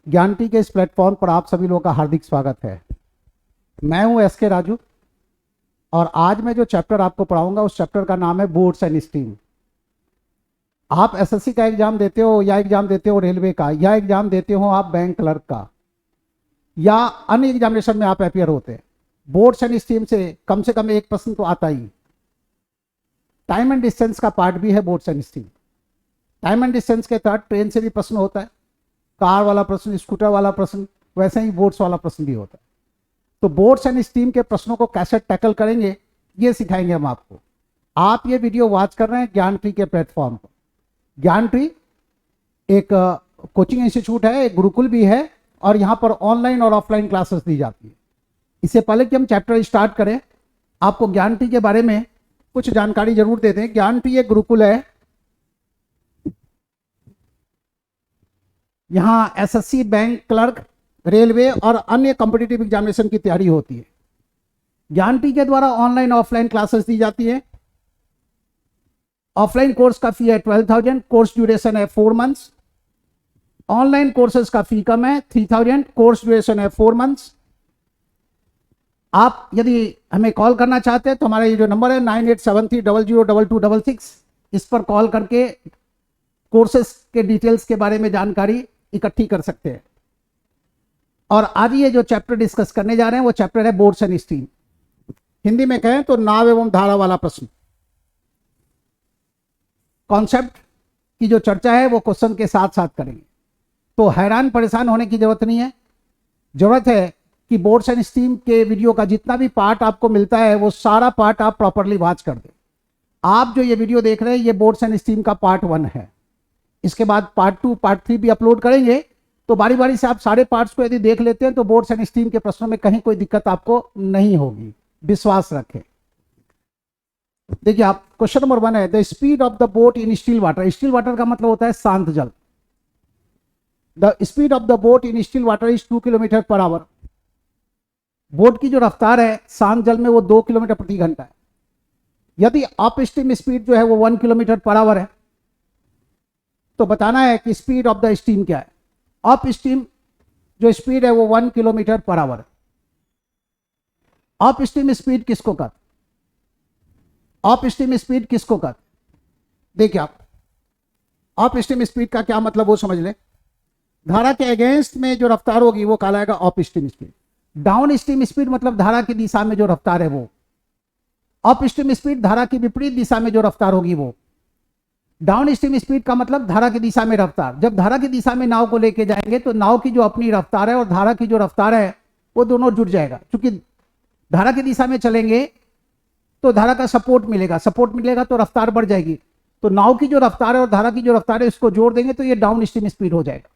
ज्ञानटी के इस प्लेटफॉर्म पर आप सभी लोगों का हार्दिक स्वागत है। मैं हूं एस के राजू और आज मैं जो चैप्टर आपको पढ़ाऊंगा उस चैप्टर का नाम है बोर्ड्स एंड स्ट्रीम। आप एसएससी का एग्जाम देते हो या एग्जाम देते हो रेलवे का या एग्जाम देते हो आप बैंक क्लर्क का या अन्य एग्जामिनेशन में आप अपियर होते हैं, बोर्ड्स एंड स्ट्रीम से कम एक प्रश्न तो आता ही। टाइम एंड डिस्टेंस का पार्ट भी है boards and stream. Time and distance के तहत ट्रेन से भी प्रश्न होता है, कार वाला प्रश्न, स्कूटर वाला प्रश्न, वैसे ही बोर्ड्स वाला प्रश्न भी होता है। तो बोर्ड्स एंड स्ट्रीम के प्रश्नों को कैसे टैकल करेंगे ये सिखाएंगे हम आपको। आप ये वीडियो वॉच कर रहे हैं ज्ञान ट्री के प्लेटफॉर्म पर। ज्ञान ट्री एक कोचिंग इंस्टीट्यूट है, एक गुरुकुल भी है और यहाँ पर ऑनलाइन और ऑफलाइन क्लासेस दी जाती है। इससे पहले कि हम चैप्टर स्टार्ट करें, आपको ज्ञान ट्री के बारे में कुछ जानकारी जरूर देते हैं। ज्ञान ट्री एक गुरुकुल है, यहाँ एसएससी, बैंक क्लर्क, रेलवे और अन्य कॉम्पिटिटिव एग्जामिनेशन की तैयारी होती है। ज्ञान ट्री के द्वारा ऑनलाइन ऑफलाइन क्लासेस दी जाती है। ऑफलाइन कोर्स का फी है 12,000, कोर्स ड्यूरेशन है 4 मंथ्स। ऑनलाइन कोर्सेज का फी कम है 3,000, कोर्स ड्यूरेशन है 4 मंथ्स। आप यदि हमें कॉल करना चाहते हैं तो हमारा ये जो नंबर है 9873002266, इस पर कॉल करके कोर्सेज के डिटेल्स के बारे में जानकारी इकट्ठी कर सकते हैं। और आज ये जो चैप्टर डिस्कस करने जा रहे हैं वो चैप्टर है बोर्ड्स एंड स्ट्रीम। हिंदी में कहें तो नाव एवं धारा वाला प्रश्न। कॉन्सेप्ट की जो चर्चा है वो क्वेश्चन के साथ साथ करेंगे, तो हैरान परेशान होने की जरूरत नहीं है। जरूरत है कि बोर्ड्स एंड स्ट्रीम के वीडियो का जितना भी पार्ट आपको मिलता है वो सारा पार्ट आप प्रॉपरली वॉच कर दें। आप जो ये वीडियो देख रहे हैं ये बोर्ड्स एंड स्ट्रीम का पार्ट 1 है। इसके बाद पार्ट 2, पार्ट 3 भी अपलोड करेंगे, तो बारी बारी से आप सारे पार्ट्स को यदि देख लेते हैं तो बोर्ड्स एंड स्ट्रीम के प्रश्नों में कहीं कोई दिक्कत आपको नहीं होगी, विश्वास रखें। देखिए आप, क्वेश्चन नंबर 1 है the speed of the boat in still water. Still water का मतलब होता है शांत जल। The speed of the boat in still water is 2 kilometre per our. Boat की जो रफ्तार है शांत जल में वो 2 किलोमीटर प्रति घंटा है। यदि अप स्ट्रीम स्पीड जो है वो 1 किलोमीटर पर आवर है तो बताना है कि स्पीड ऑफ द स्ट्रीम क्या है। अप स्ट्रीम जो स्पीड है वो 1 किलोमीटर पर आवर है। अप स्ट्रीम स्पीड किसको कहते? अप स्ट्रीम स्पीड किसको कहते? देखिए आप, अप स्ट्रीम स्पीड का क्या मतलब वो समझ लें। धारा के अगेंस्ट में जो रफ्तार होगी वो कहलाएगा up stream speed. Down stream speed मतलब धारा की दिशा में जो रफ्तार है वो। अप स्ट्रीम स्पीड धारा की विपरीत दिशा में जो रफ्तार होगी वो। डाउन स्ट्रीम स्पीड का मतलब धारा की दिशा में रफ्तार। जब धारा की दिशा में नाव को लेके जाएंगे तो नाव की जो अपनी रफ्तार है और धारा की जो रफ्तार है वो दोनों जुड़ जाएगा। क्योंकि धारा की दिशा में चलेंगे तो धारा का सपोर्ट मिलेगा तो रफ्तार बढ़ जाएगी। तो नाव की जो रफ्तार है और धारा की जो रफ्तार है इसको जोड़ देंगे तो ये डाउन स्ट्रीम स्पीड हो जाएगा।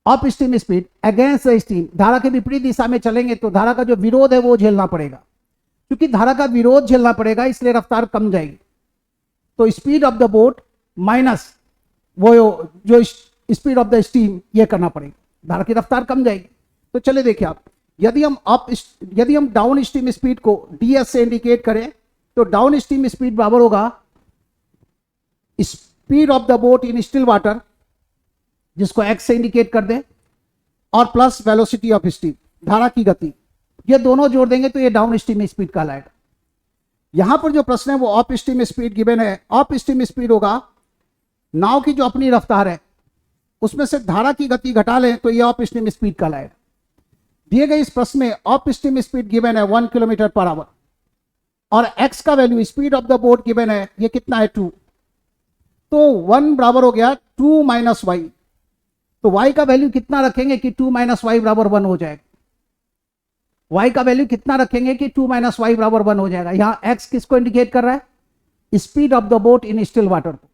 Up stream speed against the stream, धारा के विपरीत दिशा में चलेंगे तो धारा का जो विरोध है वो झेलना पड़ेगा। क्योंकि धारा का विरोध झेलना पड़ेगा इसलिए रफ्तार कम जाएगी। तो speed of the boat minus वो जो स्पीड ऑफ द स्ट्रीम ये करना पड़ेगा, धारा की रफ्तार कम जाएगी। तो चले देखिए आप, यदि हम डाउन स्ट्रीम स्पीड को ds से इंडिकेट करें तो डाउन स्ट्रीम स्पीड बराबर होगा speed of the boat in still water, जिसको x से इंडिकेट कर दें, और प्लस वेलोसिटी ऑफ स्ट्रीम, धारा की गति। ये दोनों जोड़ देंगे तो ये डाउन स्ट्रीम स्पीड कहलाएगा। यहां पर जो प्रश्न है वो अप स्ट्रीम स्पीड गिवन है। अप स्ट्रीम स्पीड होगा नाव की जो अपनी रफ्तार है उसमें से धारा की गति घटा लें तो ये अप स्ट्रीम स्पीड कहलाएगा। दिए गए इस प्रश्न में अप स्ट्रीम स्पीड गिवन है 1 किलोमीटर पर आवर और x का value speed of the boat given है, ये कितना है 2। तो 1 बराबर हो गया 2 माइनस y। तो y का वैल्यू कितना रखेंगे कि 2 माइनस y बराबर 1 हो जाएगा। y का वैल्यू कितना रखेंगे कि 2 माइनस y बराबर 1 हो जाएगा। यहां x किसको इंडिकेट कर रहा है? Speed of the boat in still water को।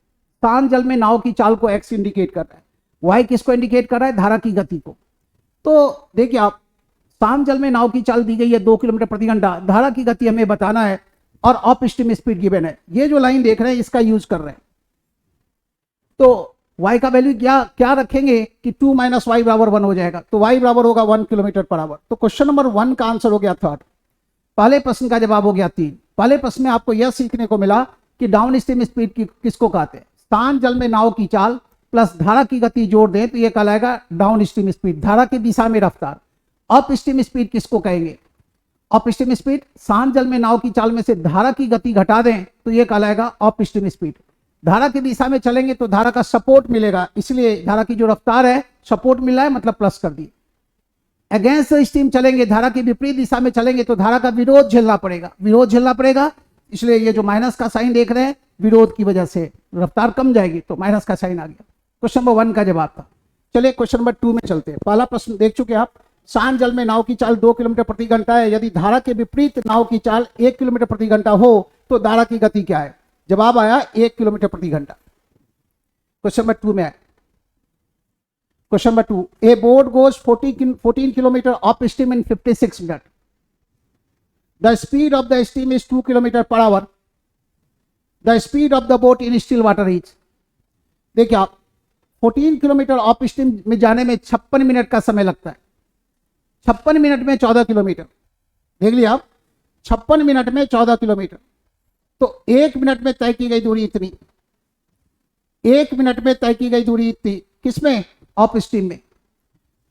शांत जल में नाव की चाल को x इंडिकेट कर रहा है। y किसको इंडिकेट कर रहा है? धारा की गति को। तो देखिए आप, शांत जल में नाव की चाल दी गई है 2 किलोमीटर प्रति घंटा, धारा की गति हमें बताना है और अप स्ट्रीम स्पीड गिवन है। ये जो लाइन देख रहे हैं इसका यूज कर रहे हैं। तो y का वैल्यू क्या रखेंगे कि 2 माइनस y बराबर 1 हो जाएगा। तो y बराबर होगा 1 किलोमीटर पर आवर। तो क्वेश्चन नंबर 1 का आंसर हो गया 3rd। पहले प्रश्न का जवाब हो गया 3। पहले प्रश्न में आपको यह सीखने को मिला कि डाउन स्ट्रीम स्पीड किसको कहते हैं। शांत जल में नाव की चाल प्लस धारा की गति जोड़ दें तो ये कहलाएगा डाउन स्ट्रीम स्पीड, धारा की दिशा में रफ्तार। अप स्ट्रीम स्पीड किसको कहेंगे? अप स्ट्रीम स्पीड, शांत जल में नाव की चाल में से धारा की गति घटा दें तो ये कहलाएगा अप स्ट्रीम स्पीड। धारा की दिशा में चलेंगे तो धारा का सपोर्ट मिलेगा, इसलिए धारा की जो रफ्तार है सपोर्ट मिल रहा है मतलब प्लस कर दिए। अगेंस्ट स्ट्रीम चलेंगे, धारा की विपरीत दिशा में चलेंगे तो धारा का विरोध झेलना पड़ेगा, विरोध झेलना पड़ेगा, इसलिए ये जो माइनस का साइन देख रहे हैं विरोध की वजह से रफ्तार कम जाएगी तो माइनस का साइन आ गया। क्वेश्चन नंबर 1 का जवाब था। चलिए क्वेश्चन नंबर 2 में चलते हैं। पहला प्रश्न देख चुके आप, शांत जल में नाव की चाल 2 किलोमीटर प्रति घंटा है, यदि धारा के विपरीत नाव की चाल 1 किलोमीटर प्रति घंटा हो तो धारा की गति क्या है? जवाब आया 1 किलोमीटर प्रति घंटा। क्वेश्चन नंबर 2 में आया, question number 2, A boat goes 14 kilometre of steam in 56 minute, the speed of the steam is 2 kilometre per hour, the speed of the boat in still water is. देखिए आप 14 kilometre of steam में जाने में 56 minute का समय लगता है, 56 minute में 14 किलोमीटर, देख लिया आप, 56 मिनट में 14 किलोमीटर, तो 1 मिनट में तय की गई दूरी इतनी, 1 मिनट में तय की गई दूरी इतनी, किसमें? ऑफ स्टीम में।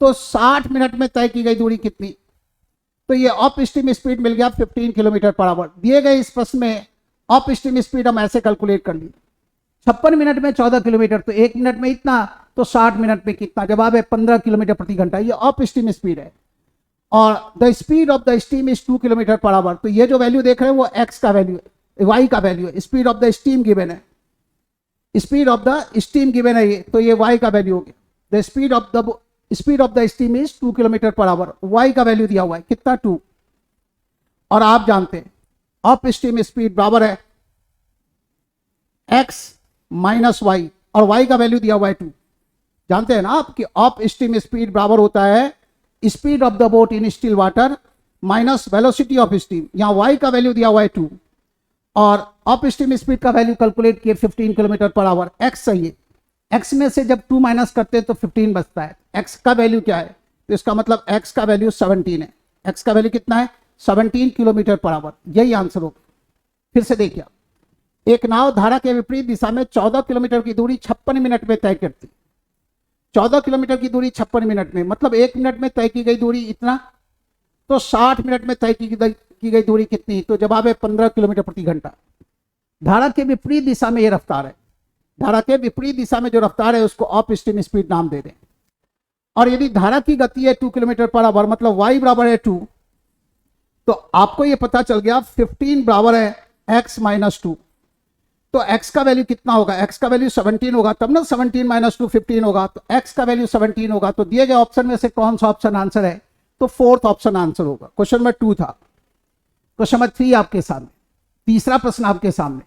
तो 60 मिनट में तय की गई दूरी कितनी? तो ये ऑफ स्टीम स्पीड मिल गया 15 किलोमीटर पर आवर। दिए गए इस प्रश्न में ऑफ स्टीम स्पीड हम ऐसे कैलकुलेट कर लिए, 56 मिनट में 14 किलोमीटर, तो 1 मिनट में इतना, तो 60 मिनट में कितना? जवाब है 15 किलोमीटर प्रति घंटा, ये ऑफ स्टीम स्पीड है। और the speed of the steam is 2 kilometre per our, तो ये जो वैल्यू देख रहे हैं वो एक्स का वैल्यू है, वाई का वैल्यू है, speed of the steam given है, speed of the steam given है ये, तो ये वाई का वैल्यू हो गया। The speed of the steam is 2 kilometre per hour, Y का वैल्यू दिया हुआ है कितना? 2। और आप जानते हैं ऑफ स्टीम स्पीड बराबर है x माइनस वाई, और y का वैल्यू दिया हुआ है 2। जानते हैं ना आप कि ऑफ स्टीम स्पीड बराबर होता है speed of the boat in still water minus velocity of steam, यहां y का वैल्यू दिया हुआ है 2, और ऑफ स्टीम स्पीड का वैल्यू कैलकुलेट किए 15 किलोमीटर पर आवर, x चाहिए, x में से जब 2 माइनस करते हैं तो 15 बचता है, x का वैल्यू क्या है? तो इसका मतलब x का वैल्यू 17 है, x का वैल्यू कितना है? 17 किलोमीटर पर आवर, यही आंसर होगा। फिर से देखिए, एक नाव धारा के विपरीत दिशा में 14 किलोमीटर की दूरी 56 मिनट में तय करती, 14 किलोमीटर की दूरी 56 मिनट में, मतलब 1 मिनट में तय की गई दूरी इतना, तो 60 मिनट में तय की गई दूरी कितनी? तो जवाब है 15 किलोमीटर प्रति घंटा। धारा के विपरीत दिशा में यह रफ्तार है, धारा के विपरीत दिशा में जो रफ्तार है उसको ऑफ स्टीम स्पीड नाम दे दें। और यदि धारा की गति है 2 किलोमीटर पर आवर, मतलब y बराबर है 2, तो आपको यह पता चल गया 15 बराबर है x माइनस 2, तो x का वैल्यू कितना होगा? x का वैल्यू 17 होगा, तब ना 17 माइनस 2 15 होगा, तो x का वैल्यू 17 होगा। तो दिए गए ऑप्शन में से कौन सा ऑप्शन आंसर है? तो 4th ऑप्शन आंसर होगा। क्वेश्चन नंबर 2 था। क्वेश्चन नंबर 3 आपके सामने, तीसरा प्रश्न आपके सामने।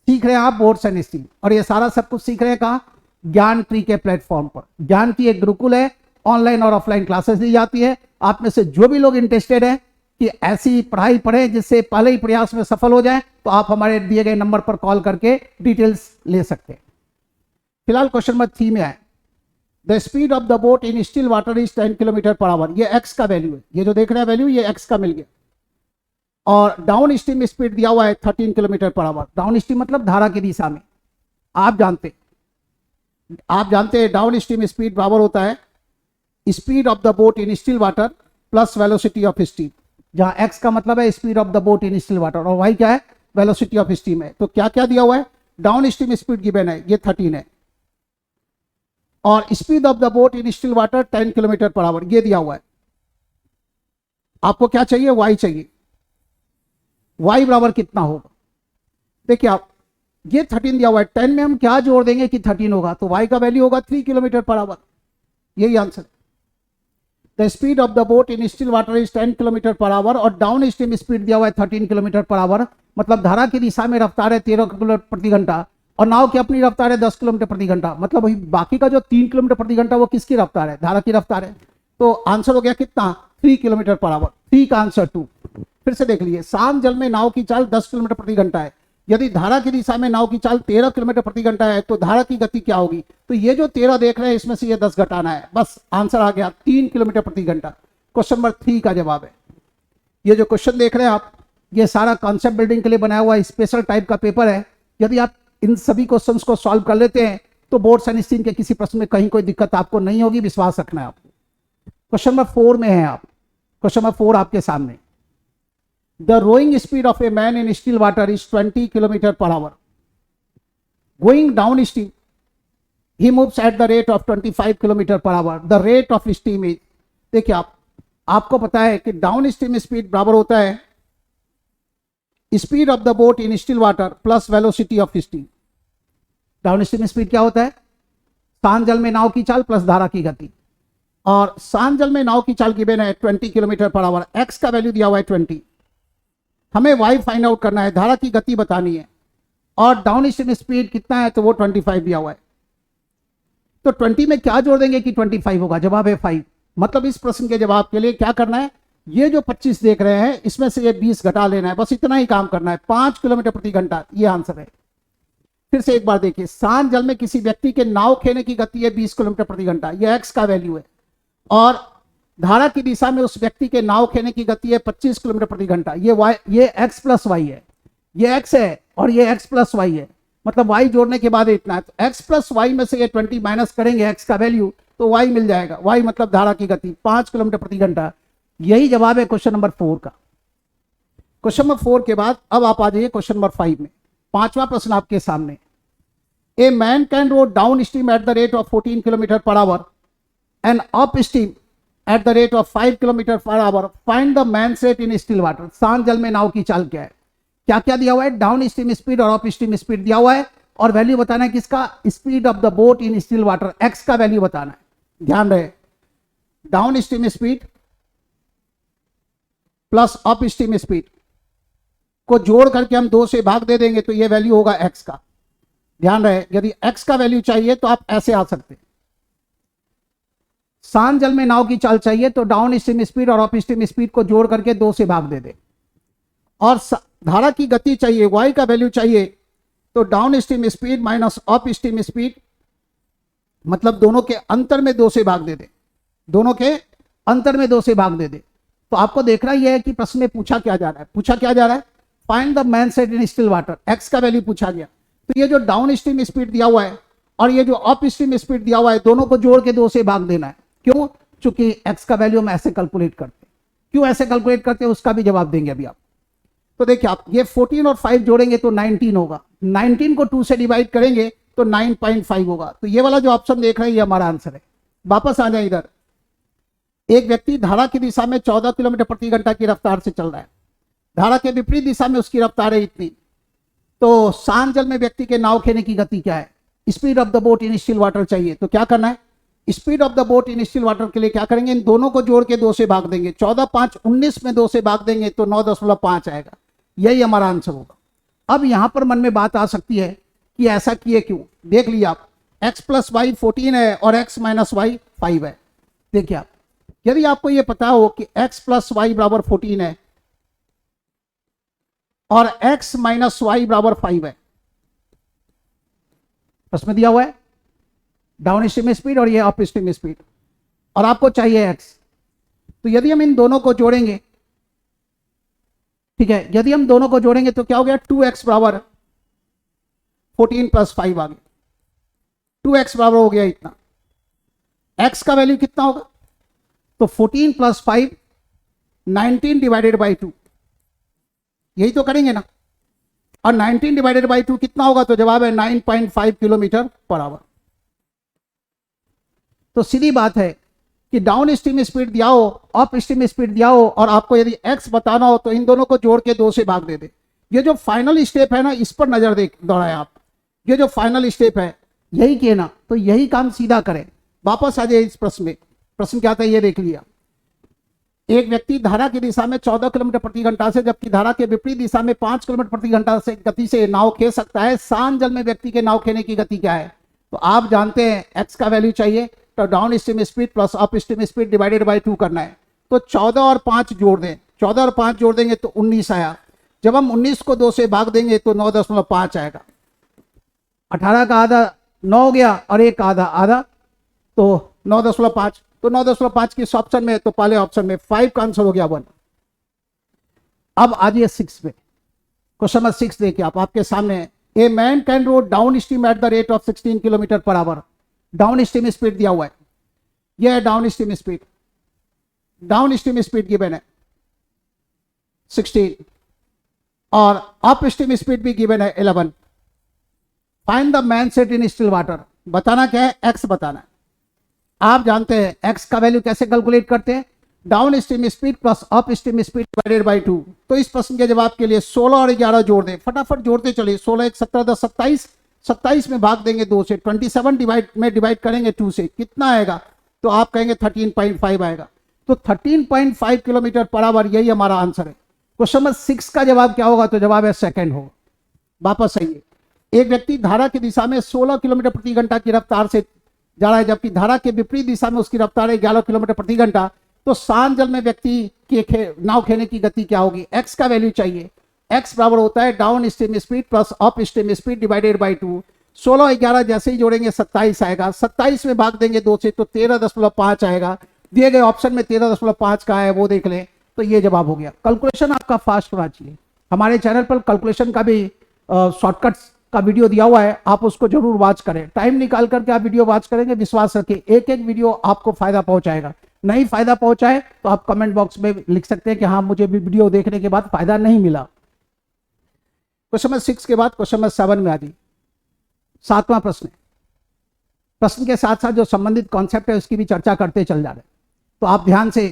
सीख रहे हैं आप बोर्ड्स एंड स्टीम, और ये सारा सब कुछ सीख रहे हैं कहाँ? ज्ञान ट्री के प्लेटफॉर्म पर। ज्ञान ट्री एक गुरुकुल है, ऑनलाइन और ऑफलाइन क्लासेस दी जाती है। आप में से जो भी लोग इंटरेस्टेड हैं कि ऐसी पढ़ाई पढ़ें जिससे पहले ही प्रयास में सफल हो जाए, तो आप हमारे दिए गए नंबर पर कॉल करके डिटेल्स ले सकते हैं। फिलहाल क्वेश्चन नंबर 3 में आए, the speed of the boat in still water is 10 kilometre per our, ये एक्स का वैल्यू है, ये जो देख रहे हैं वैल्यू ये एक्स का मिल गया। और डाउन स्ट्रीम स्पीड दिया हुआ है 13 kilometre per our, down stream मतलब धारा की दिशा में। आप जानते हैं डाउन स्ट्रीम स्पीड बराबर होता है speed of the boat in still water plus velocity of steam, जहां x का मतलब है speed of the boat in still water और y क्या है? वेलोसिटी ऑफ स्टीम है। तो क्या क्या दिया हुआ है? डाउन स्ट्रीम स्पीड गिवन है, ये 13 है, और speed of the boat in still water 10 kilometre per our, ये दिया हुआ है। आपको क्या चाहिए? y चाहिए। y बराबर कितना होगा? देखिए आप, ये 13 दिया हुआ है, 10 में हम क्या जोड़ देंगे कि 13 होगा, तो y का वैल्यू होगा 3 किलोमीटर पर आवर, यही answer. The speed of the boat in still water is 10 kilometre per our, और डाउन स्ट्रीम स्पीड दिया हुआ है 13 किलोमीटर पर आवर, मतलब धारा की दिशा में रफ्तार है 13 किलोमीटर प्रति घंटा, और नाव की अपनी रफ्तार है 10 किलोमीटर प्रति घंटा, मतलब वही बाकी का जो 3 किलोमीटर प्रति घंटा वो किसकी रफ्तार है? धारा की रफ्तार है। तो आंसर हो गया कितना? 3 किलोमीटर पर आवर, 3 का आंसर 2। फिर से देख लीजिए, शांत जल में नाव की चाल 10 किलोमीटर प्रति घंटा है, यदि धारा की दिशा में नाव की चाल 13 किलोमीटर प्रति घंटा है, तो धारा की गति क्या होगी? तो ये जो 13 देख रहे हैं इसमें से ये 10 घटाना है, बस आंसर आ गया 3 किलोमीटर प्रति घंटा। क्वेश्चन नंबर 3 का जवाब है। ये जो क्वेश्चन देख रहे हैं आप, ये सारा कॉन्सेप्ट बिल्डिंग के लिए बनाया हुआ स्पेशल टाइप का पेपर है। यदि आप इन सभी क्वेश्चंस को सॉल्व कर लेते हैं तो बोट्स एंड स्टीम के किसी प्रश्न में कहीं कोई दिक्कत आपको नहीं होगी, विश्वास रखना है आपको। क्वेश्चन नंबर 4 में है आप, क्वेश्चन नंबर 4 आपके सामने। The rowing speed of a man in still water is 20 kilometre per hour. Going down stream he moves at the rate of 25 kilometre per hour. The rate of steam is, देखिए आपको पता है कि down stream speed बराबर होता है speed of the boat in still water plus velocity of steam. Down stream speed क्या होता है? शांत जल में नाव की चाल प्लस धारा की गति। और शांत जल में नाव की चाल गिवन है 20 किलोमीटर पर आवर, एक्स का वैल्यू दिया हुआ है 20, हमें वाई फाइंड आउट करना है, धारा की गति बतानी है, और डाउन स्ट्रीम स्पीड कितना है तो वो 25 दिया हुआ है। तो 20 में क्या जोड़ देंगे कि 25 होगा? जवाब है 5। मतलब इस प्रश्न के जवाब के लिए क्या करना है, ये जो 25 देख रहे हैं इसमें से ये 20 घटा लेना है, बस इतना ही काम करना है। 5 किलोमीटर प्रति घंटा ये आंसर है। फिर से एक बार देखिए, शांत जल में किसी व्यक्ति के नाव खेने की गति है 20 किलोमीटर प्रति घंटा, ये एक्स का वैल्यू है, और धारा की दिशा में उस व्यक्ति के नाव खेने की गति है 25 किलोमीटर प्रति घंटा। ये वाई, ये एक्स प्लस वाई है, ये एक्स है और ये एक्स प्लस वाई है, मतलब y जोड़ने के बाद इतना है। तो x प्लस वाई में से ये 20 माइनस करेंगे x का वैल्यू तो y मिल जाएगा। y मतलब धारा की गति 5 किलोमीटर प्रति घंटा। यही जवाब है क्वेश्चन नंबर 4 का। क्वेश्चन नंबर 4 के बाद अब आप आ जाइए क्वेश्चन नंबर 5 में। पांचवा प्रश्न आपके सामने। A man can row down stream at the rate of 14 kilometre per hour and up stream at the rate of 5 kilometre per hour. Find the man rate in still water. शांत जल में नाव की चाल क्या है? क्या क्या दिया हुआ है? डाउन स्ट्रीम स्पीड और अप स्ट्रीम स्पीड दिया हुआ है, और वैल्यू बताना है किसका? Speed of the boat in still water, X का वैल्यू बताना है। ध्यान रहे, down stream speed plus up stream speed को जोड़ करके हम 2 से भाग दे देंगे तो ये वैल्यू होगा एक्स का। ध्यान रहे, यदि एक्स का वैल्यू चाहिए तो आप ऐसे आ सकते हैं। शांत जल में नाव की चाल चाहिए तो डाउन स्ट्रीम स्पीड और अप स्ट्रीम स्पीड को जोड़ करके 2 से भाग दे दे, और धारा की गति चाहिए, y का वैल्यू चाहिए तो down stream speed minus up stream speed, मतलब दोनों के अंतर में 2 से भाग दे दे, दोनों के अंतर में 2 से भाग दे दे। तो आपको देखना यह है कि प्रश्न में पूछा क्या जा रहा है। पूछा क्या जा रहा है? Find the man set in still water, X का वैल्यू पूछा गया। तो ये जो डाउन स्ट्रीम स्पीड दिया हुआ है और ये जो अप स्ट्रीम स्पीड दिया हुआ है, दोनों को जोड़ के 2 से भाग देना है। क्यों? चूंकि एक्स का वैल्यू हम ऐसे कैलकुलेट करते हैं। क्यों ऐसे कैलकुलेट करते हैं उसका भी जवाब देंगे अभी आप। तो देखिए आप ये 14 और 5 जोड़ेंगे तो 19 होगा, 19 को 2 से डिवाइड करेंगे तो 9.5 होगा। तो ये वाला जो ऑप्शन देख रहे हैं ये हमारा आंसर है। वापस आ जाए इधर। एक व्यक्ति धारा की दिशा में 14 किलोमीटर प्रति घंटा की रफ्तार से चल रहा है, धारा के विपरीत दिशा में उसकी रफ्तार है इतनी। तो शांत जल में व्यक्ति के नाव खेने की गति क्या है? Speed of the boat in still water चाहिए। तो क्या करना है? Speed of the boat in still water के लिए क्या करेंगे? इन दोनों को जोड़ के 2 से भाग देंगे। 14 5 19 में 2 से भाग देंगे तो 9.5 आएगा। यही हमारा आंसर होगा। अब यहां पर मन में बात आ सकती है कि ऐसा किए क्यों? देख लिया आप, x प्लस वाई 14 है और x माइनस वाई 5 है। देखिए आप, यदि आपको यह पता हो कि x प्लस वाई बराबर 14 है और x माइनस वाई बराबर 5 है, उसमें दिया हुआ है डाउन स्ट्रीम स्पीड और ये अप स्ट्रीम स्पीड, और आपको चाहिए x। तो यदि हम इन दोनों को जोड़ेंगे, ठीक है, यदि हम दोनों को जोड़ेंगे तो क्या हो गया? 2x बराबर 14 प्लस 5 आ गया। 2x बराबर हो गया इतना। x का वैल्यू कितना होगा? तो 14 प्लस 5 19 डिवाइडेड बाई 2, यही तो करेंगे ना। और 19 डिवाइडेड बाई 2 कितना होगा? तो जवाब है 9.5 किलोमीटर पर आवर। तो सीधी बात है कि डाउन स्ट्रीम स्पीड दिया हो, अप स्ट्रीम स्पीड दिया हो, और आपको यदि x बताना हो तो इन दोनों को जोड़ के 2 से भाग दे दे। ये जो फाइनल स्टेप है ना, इस पर नजर दौड़ाएं आप। ये जो फाइनल स्टेप है यही किए ना, तो यही काम सीधा करें। वापस आ जाए इस प्रश्न में। प्रश्न क्या था ये देख लिया। एक व्यक्ति धारा की दिशा में 14 किलोमीटर प्रति घंटा से, जबकि धारा के विपरीत दिशा में 5 किलोमीटर प्रति घंटा से गति से नाव खे सकता है। शांत जल में व्यक्ति के नाव खेने की गति क्या है? तो आप जानते हैं x का वैल्यू चाहिए तो down stream speed plus up stream speed divided by 2 करना है। तो 14 और 5 जोड़ दें, 14 और 5 जोड़ देंगे तो 19 आया। जब हम 19 को 2 से भाग देंगे तो 9.5 आएगा। 18 का आधा 9 हो गया और 1 का आधा तो 9.5। तो 9.5 किस ऑप्शन में है? तो पहले ऑप्शन में। 5 का आंसर हो गया 1। अब आ जाइए 6 पे। क्वेश्चन नंबर 6 देखिए आप, आपके सामने a man can road down stream at the rate of 16 kilometre per our. Down stream speed दिया हुआ है, यह है down stream speed. Down stream speed given है 16 और अप स्ट्रीम स्पीड भी गिवन है 11। Find the man set in still water. बताना क्या है, एक्स बताना है। आप जानते हैं एक्स का वैल्यू कैसे कैलकुलेट करते हैं, down stream speed plus up stream speed divided by 2। तो इस प्रश्न के जवाब के लिए 16 और 11 जोड़ दें, फटाफट जोड़ते चलिए। 16 1 17 10 27, 27 में भाग देंगे 2 से, 27 डिवाइड करेंगे 2 से, कितना आएगा, तो आप कहेंगे 13.5 आएगा। तो 13.5 किलोमीटर पर आवर, यही हमारा आंसर है। क्वेश्चन नंबर 6 का जवाब क्या होगा, तो जवाब है सेकंड होगा। वापस आइए, एक व्यक्ति धारा की दिशा में 16 किलोमीटर प्रति घंटा की रफ्तार से जा रहा है, जबकि धारा के विपरीत दिशा में उसकी रफ्तार है 11 किलोमीटर प्रति घंटा। तो शांत जल में व्यक्ति के नाव खेने की गति क्या होगी, एक्स का वैल्यू चाहिए। एक्स बराबर होता है down stream speed plus up stream speed divided by 2। 16 11 जैसे ही जोड़ेंगे 27 आएगा, 27 में भाग देंगे 2 से, तो 13.5 आएगा। दिए गए ऑप्शन में 13.5 का है, वो देख लें, तो ये जवाब हो गया। कैलकुलेशन आपका फास्ट होना चाहिए। हमारे चैनल पर कैलकुलेशन का भी शॉर्टकट्स का वीडियो दिया हुआ है, आप उसको जरूर वॉच करें। टाइम निकाल करके आप वीडियो वॉच करेंगे, विश्वास रखिए एक एक वीडियो आपको फायदा पहुंचाएगा। नहीं फायदा पहुंचाए तो आप कमेंट बॉक्स में लिख सकते हैं कि हाँ मुझे भी वीडियो देखने के बाद फायदा नहीं मिला। क्वेश्चन नंबर 6 के बाद क्वेश्चन नंबर 7 में आ जाइए। 7वां प्रश्न है। प्रश्न के साथ साथ जो संबंधित कॉन्सेप्ट है उसकी भी चर्चा करते चल जा रहे हैं, तो आप ध्यान से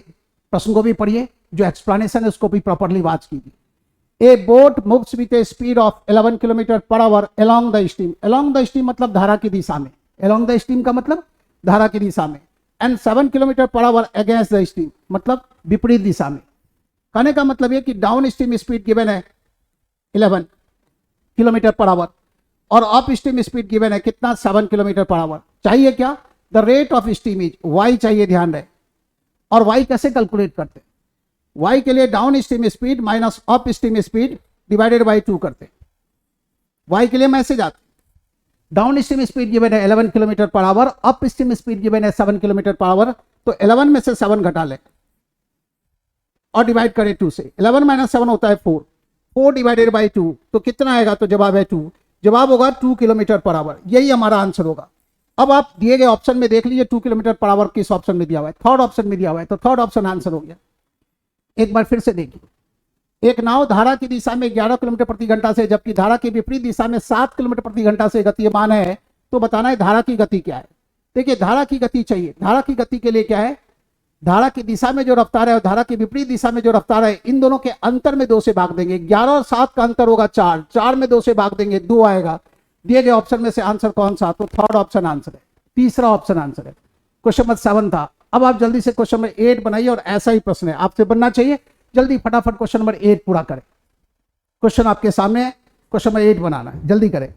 प्रश्न को भी पढ़िए, जो एक्सप्लेनेशन है उसको भी प्रॉपरली वॉच कीजिए। ए boat moves with A speed of 11 kilometre per our along the stream. Along the stream मतलब धारा की दिशा में, अलोंग द स्ट्रीम का मतलब धारा की दिशा में, and 7 kilometre per our against the stream मतलब विपरीत दिशा में। कहने का मतलब ये कि डाउन स्ट्रीम स्पीड गिवन है 11 किलोमीटर पर आवर और अप स्ट्रीम स्पीड गिवन है कितना, 7 किलोमीटर पर आवर। चाहिए क्या, the rate of stream is Y चाहिए, ध्यान रहे। और वाई कैसे कैलकुलेट करते हैं, वाई के लिए down stream speed minus up stream speed divided by 2 करते हैं। वाई के लिए मैसेज आते, डाउन स्ट्रीम स्पीड गिवन है 11 kilometre per our, up stream speed given है 7 किलोमीटर पर आवर। तो 11 में से 7 घटा ले और डिवाइड करें 2 से। 11 माइनस 7 होता है 4, 4 डिवाइडेड बाय 2, तो कितना आएगा, तो जवाब है 2। जवाब होगा 2 किलोमीटर पर आवर, यही हमारा आंसर होगा। अब आप दिए गए ऑप्शन में देख लीजिए 2 किलोमीटर पर आवर किस ऑप्शन में दिया हुआ है, थर्ड ऑप्शन में दिया हुआ है, तो थर्ड ऑप्शन आंसर हो गया। एक बार फिर से देखिए, एक नाव धारा की दिशा में 11 किलोमीटर प्रति घंटा से, जबकि धारा के विपरीत दिशा में 7 किलोमीटर प्रति घंटा से गतिमान है, तो बताना है धारा की गति क्या है। देखिए धारा की गति चाहिए, धारा की गति के लिए क्या है, धारा की दिशा में जो रफ्तार है और धारा की विपरीत दिशा में जो रफ्तार है, इन दोनों के अंतर में 2 से भाग देंगे। 11 और 7 का अंतर होगा 4, 4 में 2 से भाग देंगे 2 आएगा। दिए गए ऑप्शन में से आंसर कौन सा, तो थर्ड ऑप्शन आंसर है, तीसरा ऑप्शन आंसर है। क्वेश्चन नंबर 7 था। अब आप जल्दी से क्वेश्चन नंबर 8 बनाइए, और ऐसा ही प्रश्न है आपसे बनना चाहिए, जल्दी फटाफट क्वेश्चन नंबर 8 पूरा करें। क्वेश्चन आपके सामने, क्वेश्चन नंबर 8 बनाना है, जल्दी करें।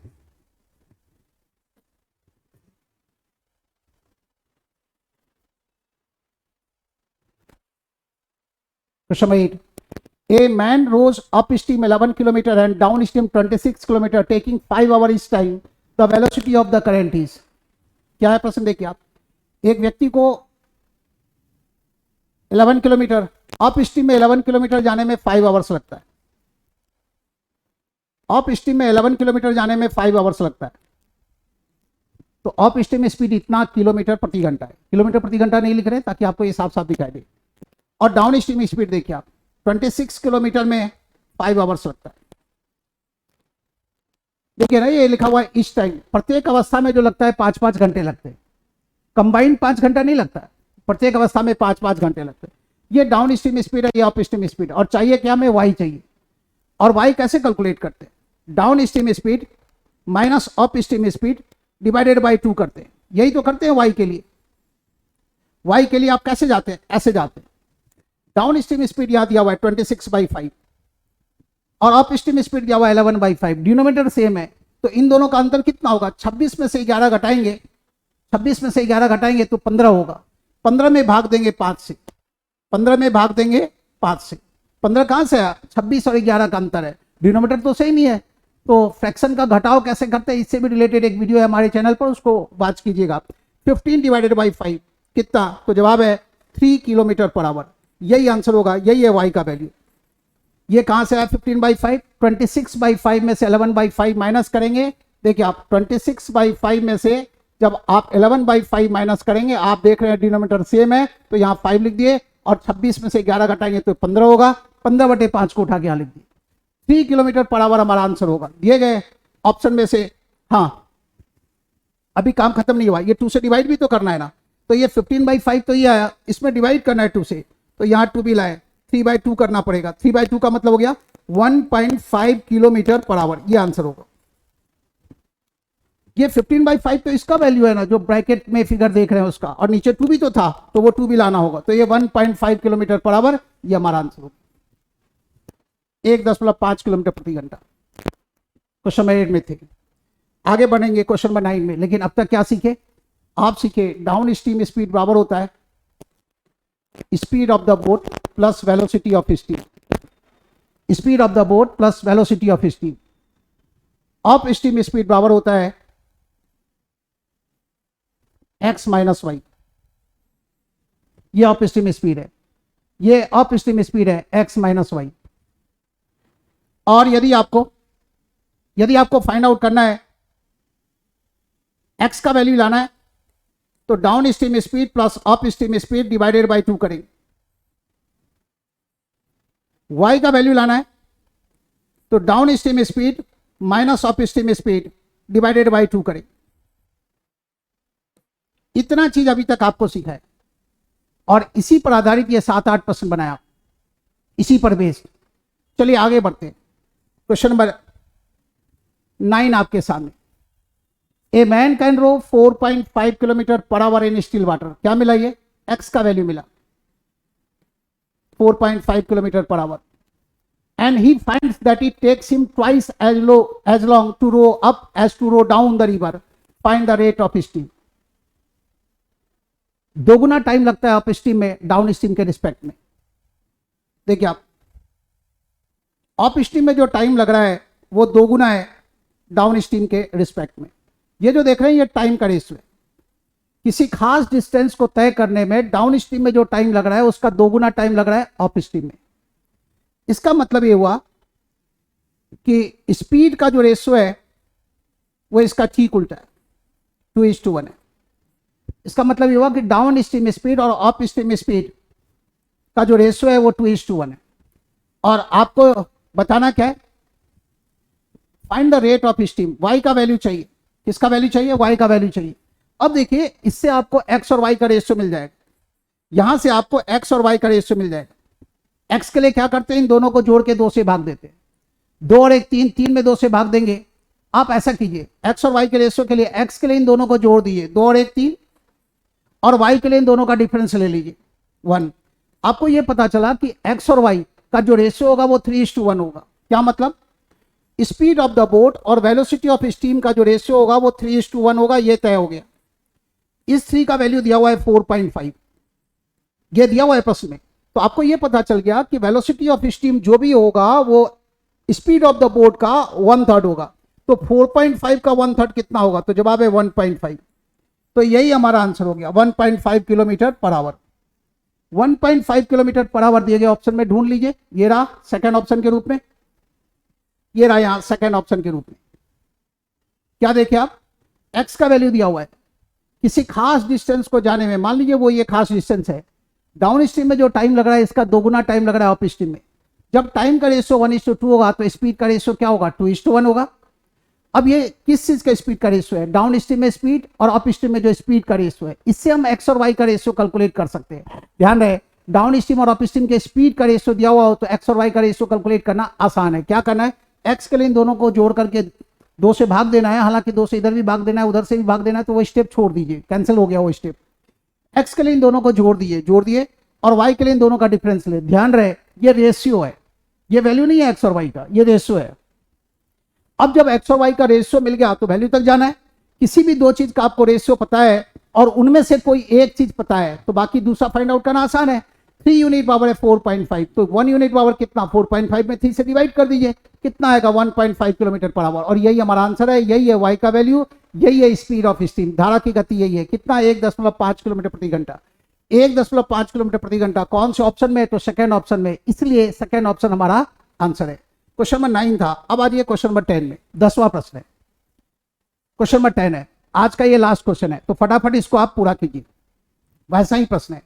Question number 8, a man rows up stream 11 kilometre and down stream 26 kilometre taking 5 hour each time, the velocity of the current is. क्या है प्रश्न, देखिए आप, एक व्यक्ति को 11 किलोमीटर अप स्ट्रीम में 11 किलोमीटर जाने में 5 आवर्स लगता है। अप स्ट्रीम में 11 किलोमीटर जाने में 5 आवर्स लगता है, तो अप स्ट्रीम स्पीड इतना किलोमीटर प्रति घंटा है। किलोमीटर प्रति घंटा नहीं लिख रहे ताकि आपको ये साफ साफ दिखाई दे। और डाउन स्ट्रीम स्पीड देखिए आप, 26 किलोमीटर में 5 आवर्स लगता है। देखिए ना, ये लिखा हुआ है इस टाइम, प्रत्येक अवस्था में जो लगता है 5-5 घंटे लगते हैं। कंबाइंड 5 घंटा नहीं लगता है, प्रत्येक अवस्था में 5-5 घंटे लगते हैं। ये डाउन स्ट्रीम स्पीड है, ये अप स्ट्रीम स्पीड। और चाहिए क्या, हमें वाई चाहिए। और वाई कैसे कैलकुलेट करते हैं, down stream speed minus up stream speed divided by 2 करते हैं। यही तो करते हैं वाई के लिए। वाई के लिए आप कैसे जाते हैं, ऐसे जाते हैं। डाउन स्ट्रीम स्पीड यहां दिया हुआ है 26/5 और अप स्ट्रीम स्पीड दिया हुआ है 11/5। डिनोमिनेटर सेम है, तो इन दोनों का अंतर कितना होगा, 26 में से 11 घटाएंगे, 26 में से 11 घटाएंगे तो 15 होगा। 15 में भाग देंगे 5 से, 15 में भाग देंगे 5 से। 15 कहां से आया, 26 और 11 का अंतर है, डिनोमिनेटर तो सेम ही है। तो फ्रैक्शन का घटाव कैसे करते हैं, इससे भी रिलेटेड एक वीडियो है हमारे चैनल पर, उसको वॉच कीजिएगा। 15 डिवाइडेड बाई 5 कितना, तो जवाब है 3 किलोमीटर पर आवर। यही आंसर होगा, यही है वाई का वैल्यू। ये कहां से आया 15/5, 26/5 में से 11/5 माइनस करेंगे। देखिए आप 26/5 में से जब आप 11/5 माइनस करेंगे, आप देख रहे हैं डिनोमिनेटर सेम है तो यहाँ 5 लिख दिए, और 26 में से 11 घटाएंगे तो 15 होगा, 15/5 को उठा के यहाँ लिख दिए। 3 किलोमीटर पर आवर हमारा आंसर होगा। दिए गए ऑप्शन में से, हाँ अभी काम खत्म नहीं हुआ, ये 2 से डिवाइड भी तो करना है ना, तो ये 15/5 तो ये आया, इसमें डिवाइड करना है 2 से, तो यहाँ 2 भी लाए, 3/2 करना पड़ेगा। 3/2 का मतलब हो गया 1.5 किलोमीटर पर आवर, ये आंसर होगा। ये 15/5 तो इसका वैल्यू है ना, जो ब्रैकेट में फिगर देख रहे हैं उसका, और नीचे 2 भी तो था, तो वो 2 भी लाना होगा, तो ये 1.5 किलोमीटर पर आवर, ये हमारा आंसर होगा। 1.5 किलोमीटर प्रति घंटा क्वेश्चन नंबर 8 में थे। आगे बढ़ेंगे क्वेश्चन नंबर 9 में, लेकिन अब तक क्या सीखे आप? सीखे डाउन स्ट्रीम स्पीड बराबर होता है speed of the boat plus velocity of steam. Speed of the boat plus velocity of steam. Up stream speed बराबर होता है x माइनस वाई। ये अप स्ट्रीम स्पीड है, ये अप स्ट्रीम स्पीड है x माइनस वाई। और यदि आपको फाइंड आउट करना है, x का वैल्यू लाना है, तो down stream speed plus up stream speed divided by 2 करेंगे। y का वैल्यू लाना है, तो down stream speed minus up stream speed divided by 2 करेंगे। इतना चीज अभी तक आपको सीखा है, और इसी पर आधारित ये 7-8 प्रश्न बनाया, इसी पर बेस्ड। चलिए आगे बढ़ते हैं। क्वेश्चन नंबर 9 आपके सामने। A man can row 4.5 kilometre per hour in still water. क्या मिला? ये एक्स का वैल्यू मिला 4.5 kilometre per hour, and he finds that it takes him twice as long to row up as to row down the river. Find the rate of steam. दोगुना time लगता है up stream में down stream के respect में। देखिए आप, up stream में जो टाइम लग रहा है वो दोगुना है डाउन स्ट्रीम के रिस्पेक्ट में। ये जो देख रहे हैं ये टाइम का रेशियो है। किसी खास डिस्टेंस को तय करने में डाउन स्ट्रीम में जो टाइम लग रहा है उसका दोगुना टाइम लग रहा है अप स्ट्रीम में। इसका मतलब ये हुआ कि स्पीड का जो रेशियो है वो इसका ठीक उल्टा है, 2:1 है। इसका मतलब ये हुआ कि डाउन स्ट्रीम स्पीड और अप स्ट्रीम स्पीड का जो रेशियो है वो 2:1 है। और आपको बताना क्या है? Find the rate of steam. Y का वैल्यू चाहिए। किसका वैल्यू चाहिए? वाई का वैल्यू चाहिए। अब देखिए, इससे आपको एक्स और वाई का रेशियो मिल जाएगा, यहां से आपको एक्स और वाई का रेशियो मिल जाएगा। एक्स के लिए क्या करते हैं? इन दोनों को जोड़ के 2 से भाग देते हैं। 2 और 1 3, 3 में 2 से भाग देंगे। आप ऐसा कीजिए, एक्स और वाई के रेशियो के लिए एक्स के लिए इन दोनों को जोड़ दीजिए, 2 और 1 3, और वाई के लिए इन दोनों का डिफरेंस ले लीजिए 1। आपको यह पता चला कि एक्स और वाई का जो रेशियो होगा वो 3:1 होगा। क्या मतलब? स्पीड ऑफ द बोट और वेलोसिटी ऑफ स्टीम का जो रेशियो होगा वो 3:1 होगा। ये तय हो गया। इस 3 का वैल्यू दिया हुआ है 4.5, ये दिया हुआ है प्रश्न में। तो आपको ये पता चल गया कि वेलोसिटी ऑफ स्टीम जो भी होगा वो स्पीड ऑफ द बोट का 1/3 होगा। तो 4.5 का 1/3 कितना होगा? तो जवाब है 1.5। तो यही हमारा आंसर हो गया, 1.5 kilometre per our. 1.5 kilometre per our दिए गए ऑप्शन में ढूंढ लीजिए। ये रहा सेकंड ऑप्शन के रूप में, ये रहा यहां सेकंड ऑप्शन के रूप में। क्या देखे आप? एक्स का वैल्यू दिया हुआ है। किसी खास डिस्टेंस को जाने में, मान लीजिए वो ये खास डिस्टेंस है, डाउन स्ट्रीम में जो टाइम लग रहा है इसका दोगुना टाइम लग रहा है अप स्ट्रीम में। जब टाइम का रेशियो 1:2 होगा तो स्पीड का रेशियो क्या होगा? 2:1 होगा। अब ये किस चीज का स्पीड का रेशियो है? डाउन स्ट्रीम में स्पीड और अप स्ट्रीम में जो स्पीड का रेशियो है। इससे हम एक्स और वाई का रेशियो कैलकुलेट कर सकते हैं। ध्यान रहे, डाउन स्ट्रीम और अप स्ट्रीम के स्पीड का रेशियो दिया हुआ हो तो एक्स और वाई का रेशियो कैलकुलेट करना आसान है। क्या करना है? एक्स के लिए इन दोनों को जोड़ करके 2 से भाग देना है। हालांकि 2 से इधर भी भाग देना है, उधर से भी भाग देना है, तो वो स्टेप छोड़ दीजिए, कैंसिल हो गया वो स्टेप। एक्स के लिए इन दोनों को जोड़ दिए, और वाई के लिए इन दोनों का डिफरेंस ले। ध्यान रहे, ये रेशियो है, ये वैल्यू नहीं है एक्स और वाई का, ये रेशियो है। अब जब एक्स और वाई का रेशियो मिल गया तो वैल्यू तक जाना है। किसी भी 2 चीज का आपको रेशियो पता है और उनमें से कोई एक चीज पता है तो बाकी दूसरा फाइंड आउट करना आसान है। 3 यूनिट पावर है 4.5, तो 1 यूनिट पावर कितना? 4.5 में 3 से डिवाइड कर दीजिए, कितना आएगा? 1.5 किलोमीटर पर आवर। और यही हमारा आंसर है, यही है वाई का वैल्यू, यही है स्पीड ऑफ स्टीम। धारा की गति यही है, कितना? 1.5 किलोमीटर प्रति घंटा। 1.5 किलोमीटर प्रति घंटा कौन से ऑप्शन में है? तो सेकंड ऑप्शन में, इसलिए सेकंड ऑप्शन हमारा आंसर है। क्वेश्चन नंबर 9 था। अब आ जाइए क्वेश्चन नंबर 10 में, 10वां प्रश्न है। क्वेश्चन नंबर 10 है, आज का ये लास्ट क्वेश्चन है, तो फटाफट इसको आप पूरा कीजिए। वैसा ही प्रश्न है।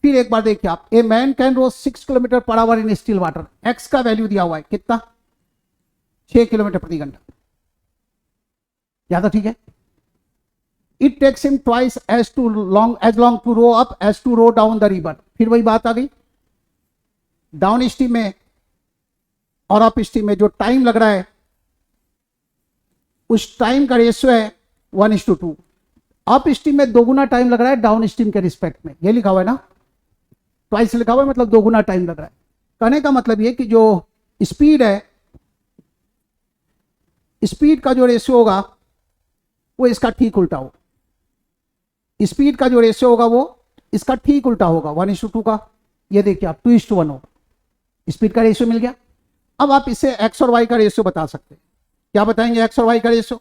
फिर एक बार देखिए आप, a man can row 6 kilometre per hour in still water. X का वैल्यू दिया हुआ है कितना, 6 किलोमीटर प्रति घंटा। ज्यादा ठीक है। It takes him twice as long to row up as to row down the river. फिर वही बात आ गई, डाउन स्ट्रीम में और अप स्ट्रीम में जो टाइम लग रहा है उस टाइम का रेशियो है 1:2। अप स्ट्रीम में 2 गुना टाइम लग रहा है डाउन स्ट्रीम के रिस्पेक्ट में, ये लिखा हुआ है ना, ट्वाइस लिखा हुआ है, मतलब 2 गुना टाइम लग रहा है। कहने का मतलब ये कि जो स्पीड है, स्पीड का जो रेशियो होगा वो इसका ठीक उल्टा होगा। स्पीड का जो रेशियो होगा वो इसका ठीक उल्टा होगा, 1:2 का। ये देखिए आप 2:1 होगा। स्पीड का रेशियो मिल गया। अब आप इसे एक्स और वाई का रेशियो बता सकते हैं। क्या बताएंगे एक्स और वाई का रेशियो?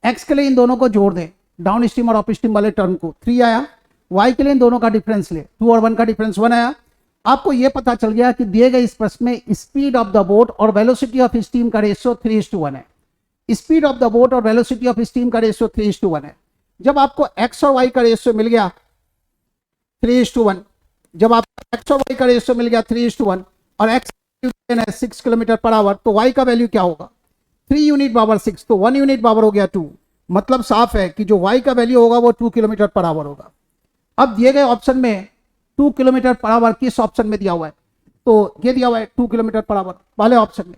एक्स के लिए इन दोनों को जोड़ दें, डाउन स्ट्रीम और अप स्ट्रीम वाले टर्म को, 3 आया। वाई के लिए इन दोनों का डिफरेंस ले, 2 और 1 का डिफरेंस 1 आया। आपको यह पता चल गया कि दिए गए इस प्रश्न में स्पीड ऑफ द बोट और वेलोसिटी ऑफ स्टीम का रेशियो 3:1 है। स्पीड ऑफ द बोट और वेलोसिटी ऑफ स्टीम का रेशियो 3:1 है। जब आपको एक्स और वाई का रेशियो मिल गया 3:1, जब आपको एक्स और वाई का रेशियो मिल गया 3:1 और एक्स 6 किलोमीटर पर आवर, तो वाई का वैल्यू क्या होगा, 3 यूनिट पावर 6, तो 1 यूनिट पावर हो गया 2। मतलब साफ है कि जो वाई का वैल्यू होगा वो 2 किलोमीटर पर आवर होगा। अब दिए गए ऑप्शन में 2 किलोमीटर पर आवर किस ऑप्शन में दिया हुआ है, तो ये दिया हुआ है 2 किलोमीटर पर आवर पहले ऑप्शन में,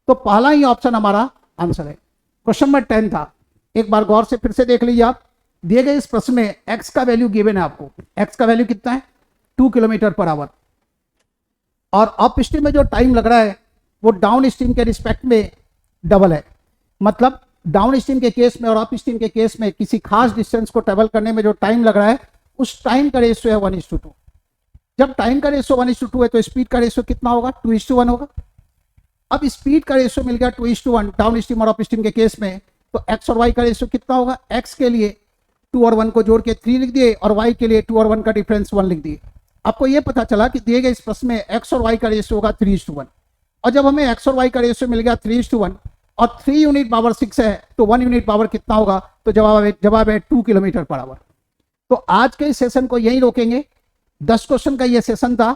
तो पहला ही ऑप्शन हमारा आंसर है। क्वेश्चन नंबर 10 था, एक बार गौर से फिर से देख लीजिए आप। दिए गए इस प्रश्न में एक्स का वैल्यू गिवन है आपको, एक्स का वैल्यू कितना है, 2 किलोमीटर पर आवर, और अप स्ट्रीम में जो टाइम लग रहा है वो डाउन स्ट्रीम के रिस्पेक्ट में डबल है। मतलब डाउन स्ट्रीम के केस में और अप स्ट्रीम के केस में किसी खास डिस्टेंस को ट्रेवल करने में जो टाइम लग रहा है उस टाइम का रेशियो है 1:2। जब टाइम का रेशियो 1:2 है तो स्पीड का रेशियो कितना होगा, 2:1 होगा। अब स्पीड का रेशियो मिल गया 2:1 डाउन स्ट्रीम और अप स्ट्रीम के केस में, तो एक्स और वाई का रेशियो कितना होगा, एक्स के लिए 2 और 1 को जोड़ के 3 लिख दिए और वाई के लिए 2 और 1 का डिफरेंस 1 लिख दिए। आपको यह पता चला कि दिए गए इस प्रश्न में एक्स और वाई का रेशियो होगा 3:1, और जब हमें एक्स और वाई का रेशियो मिल गया 3:1 और 3 यूनिट पावर 6 है तो 1 यूनिट पावर कितना होगा, तो जवाब है 2 किलोमीटर पर आवर। तो आज के इस सेशन को यहीं रोकेंगे। 10 क्वेश्चन का ये सेशन था।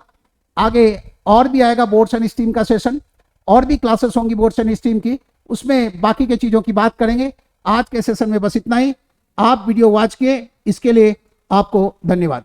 आगे और भी आएगा बोर्ड्स एंड स्ट्रीम का सेशन, और भी क्लासेस होंगी बोर्ड्स एंड स्ट्रीम की, उसमें बाकी के चीजों की बात करेंगे। आज के सेशन में बस इतना ही। आप वीडियो वॉच किए, इसके लिए आपको धन्यवाद।